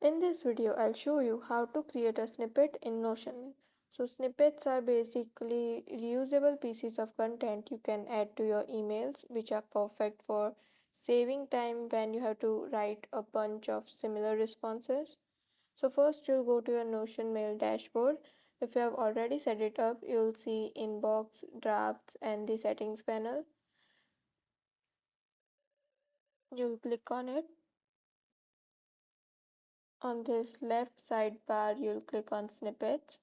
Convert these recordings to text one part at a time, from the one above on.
In this video, I'll show you how to create a snippet in Notion. So snippets are basically reusable pieces of content you can add to your emails, which are perfect for saving time when you have to write a bunch of similar responses. So first you'll go to your Notion mail dashboard. If you have already set it up, you'll see inbox, drafts and the settings panel. You'll click on it. On this left sidebar, you'll click on snippets.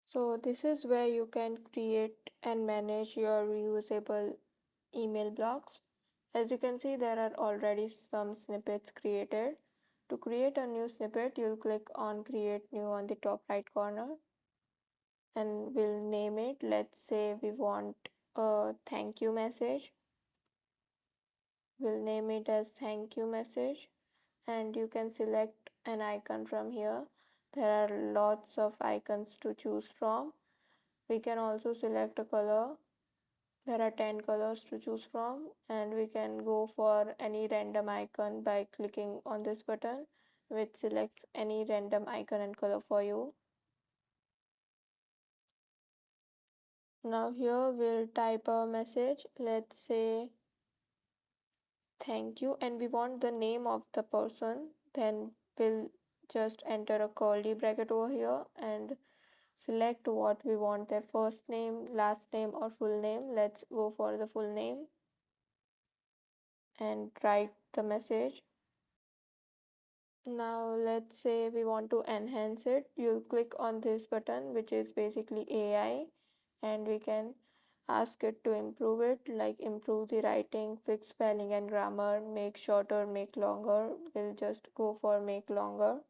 So this is where you can create and manage your reusable email blocks. As you can see, there are already some snippets created. To create a new snippet, you'll click on create new on the top right corner and we'll name it. Let's say we want a thank you message. We'll name it as thank you message and you can select an icon from here. There are lots of icons to choose from. We can also select a color. There are 10 colors to choose from and we can go for any random icon by clicking on this button which selects any random icon and color for you. Now here we'll type a message. Let's say thank you and we want the name of the person. Then we'll just enter a curly bracket over here and select what we want, their first name, last name or full name. Let's go for the full name and write the message. Now let's say we want to enhance it. You'll click on this button which is basically AI and we can ask it to improve it, like improve the writing, fix spelling and grammar, make shorter, make longer. We'll just go for make longer.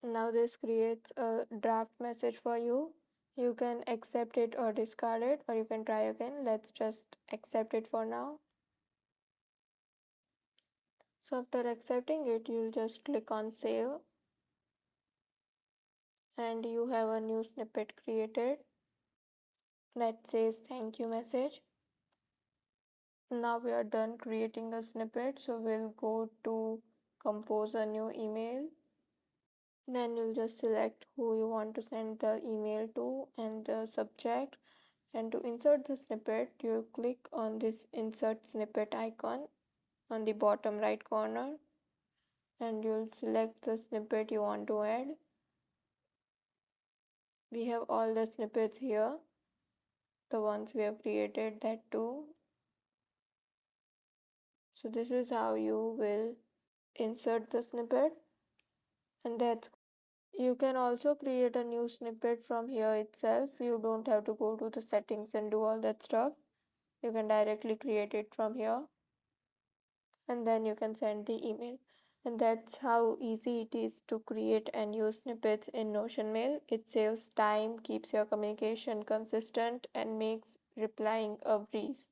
Now this creates a draft message for you. You can accept it or discard it or you can try again. Let's just accept it for now. So after accepting it, you'll just click on save and you have a new snippet created that says thank you message. Now we are done creating a snippet, so we'll go to compose a new email. Then you'll just select who you want to send the email to and the subject. And to insert the snippet, you click on this insert snippet icon on the bottom right corner and you'll select the snippet you want to add. We have all the snippets here, the ones we have created, that too. So this is how you will insert the snippet, and that's you can also create a new snippet from here itself. You don't have to go to the settings and do all that stuff. You can directly create it from here and then you can send the email. And that's how easy it is to create and use snippets in Notion Mail. It saves time, keeps your communication consistent, and makes replying a breeze.